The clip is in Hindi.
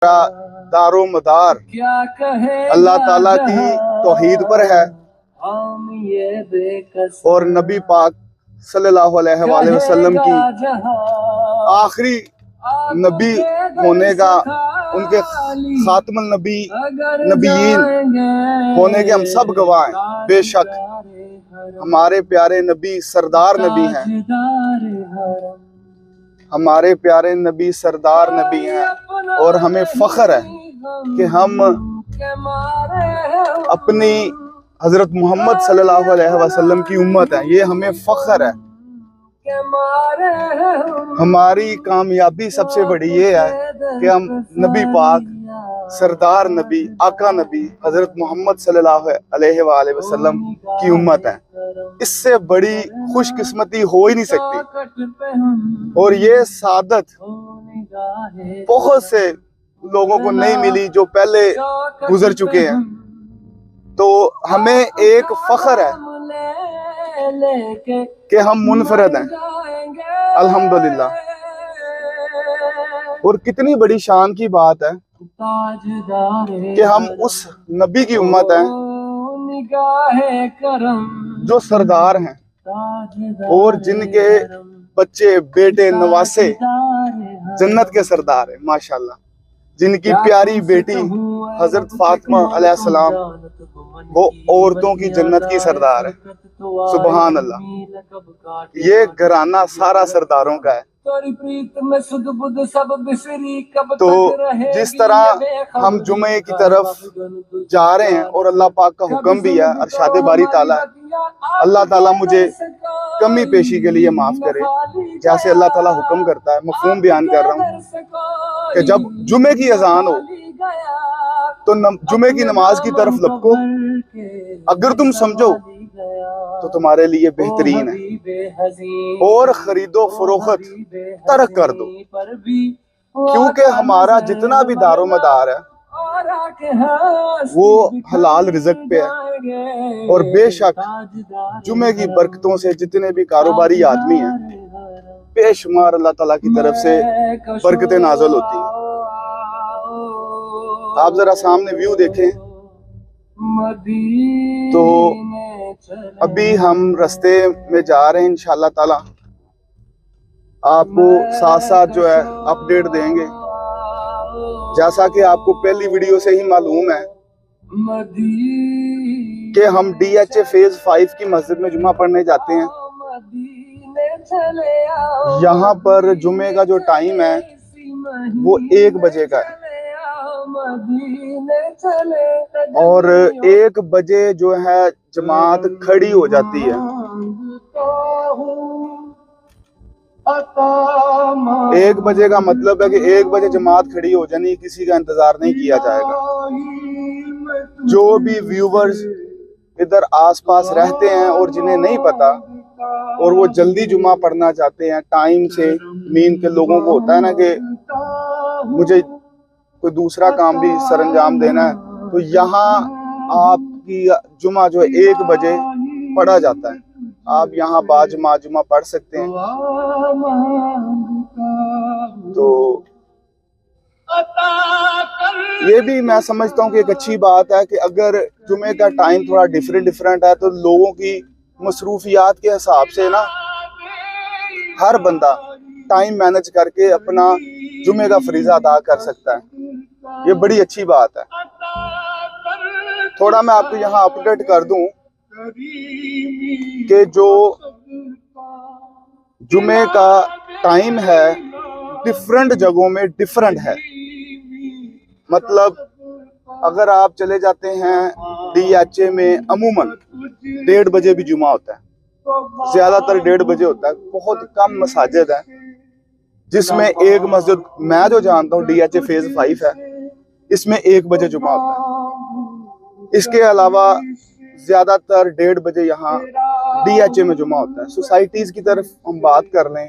दारो मदार अल्लाह ताला की तौहीद पर है और नबी पाक सल्लल्लाहु अलैहि वसल्लम की आखिरी नबी होने का, उनके खातमुल नबीयीन होने के हम सब गवाह हैं। बेशक हमारे प्यारे नबी सरदार नबी हैं, हमारे प्यारे नबी सरदार नबी हैं और हमें फख्र है कि हम अपनी हजरत मोहम्मद सल्लल्लाहु अलैहि वसल्लम की उम्मत है। ये हमें फख्र है। हमारी कामयाबी सबसे बड़ी ये है कि हम नबी पाक सरदार नबी आका नबी हजरत मोहम्मद सल्लल्लाहु अलैहि वसल्लम की उम्मत है। इससे बड़ी खुशकिस्मती हो ही नहीं सकती और ये सादत बहुत से लोगों को नहीं मिली जो पहले गुजर चुके हैं। तो हमें एक फख्र है कि हम मुनफरद हैं, अल्हम्दुलिल्लाह। और कितनी बड़ी शान की बात है कि हम उस नबी की उम्मत हैं जो सरदार हैं और जिनके बच्चे बेटे नवासे जन्नत के सरदार हैं माशाल्लाह। जिनकी प्यारी बेटी हजरत फातिमा अलैहिस्सलाम वो औरतों की जन्नत की सरदार है। सुबहान अल्लाह। ये घराना सारा सरदारों का है। तो जिस तरह हम जुमे की तरफ जा रहे हैं और अल्लाह पाक का हुक्म भी है, अरशाद बारी ताला है, अल्लाह ताला मुझे कमी पेशी के लिए माफ करे। जैसे अल्लाह ताला हुक्म करता है, मफहूम बयान कर रहा हूँ कि जब जुमे की अजान हो तो जुमे की नमाज की तरफ लपको। अगर तुम समझो तो तुम्हारे लिए बेहतरीन है और खरीदो फरोख्त तर्क कर दो, क्योंकि हमारा जितना भी दारोमदार है वो हलाल रिज़्क पे है। और बेशक जुमे की बरकतों से जितने भी कारोबारी आदमी हैं बेशुमार अल्लाह ताला की तरफ से बरकतें नाज़िल होती हैं। आप जरा सामने व्यू देखें तो अभी हम रास्ते में जा रहे हैं। इंशाअल्लाह ताला आपको साथ साथ जो है अपडेट देंगे। जैसा कि आपको पहली वीडियो से ही मालूम है कि हम DHA फेज 5 की मस्जिद में जुमा पढ़ने जाते हैं। यहाँ पर जुमे का जो टाइम है वो 1 बजे का है और 1 बजे जो है जमात खड़ी हो जाती है। 1 बजे का मतलब है कि 1 बजे जमात खड़ी हो जानी, किसी का इंतजार नहीं किया जाएगा। जो भी व्यूवर्स इधर आसपास रहते हैं और जिन्हें नहीं पता और वो जल्दी जुमा पढ़ना चाहते हैं टाइम से, मीन के लोगों को होता है ना कि मुझे कोई दूसरा काम भी सरंजाम देना है, तो यहाँ आपकी जुमा जो है 1 बजे पढ़ा जाता है। आप यहाँ बाजुमा जुमा पढ़ सकते हैं। तो ये भी मैं समझता हूँ कि एक अच्छी बात है कि अगर जुमे का टाइम थोड़ा डिफरेंट है तो लोगों की मसरूफियात के हिसाब से ना हर बंदा टाइम मैनेज करके अपना जुमे का फरीज़ा अदा कर सकता है। ये बड़ी अच्छी बात है। थोड़ा मैं आपको यहाँ अपडेट कर दूं कि जो जुमे का टाइम है डिफरेंट जगहों में डिफरेंट है। मतलब अगर आप चले जाते हैं DHA में अमूमन 1:30 बजे भी जुमा होता है, ज्यादातर 1:30 बजे होता है। बहुत कम मसाजिद है जिसमें एक मस्जिद मैं जो जानता हूँ DHA फेज 5 है, इसमें 1 बजे जुमा होता है। इसके अलावा ज्यादातर 1:30 बजे यहाँ DHA में जुमा होता है। सोसाइटीज की तरफ हम बात कर लें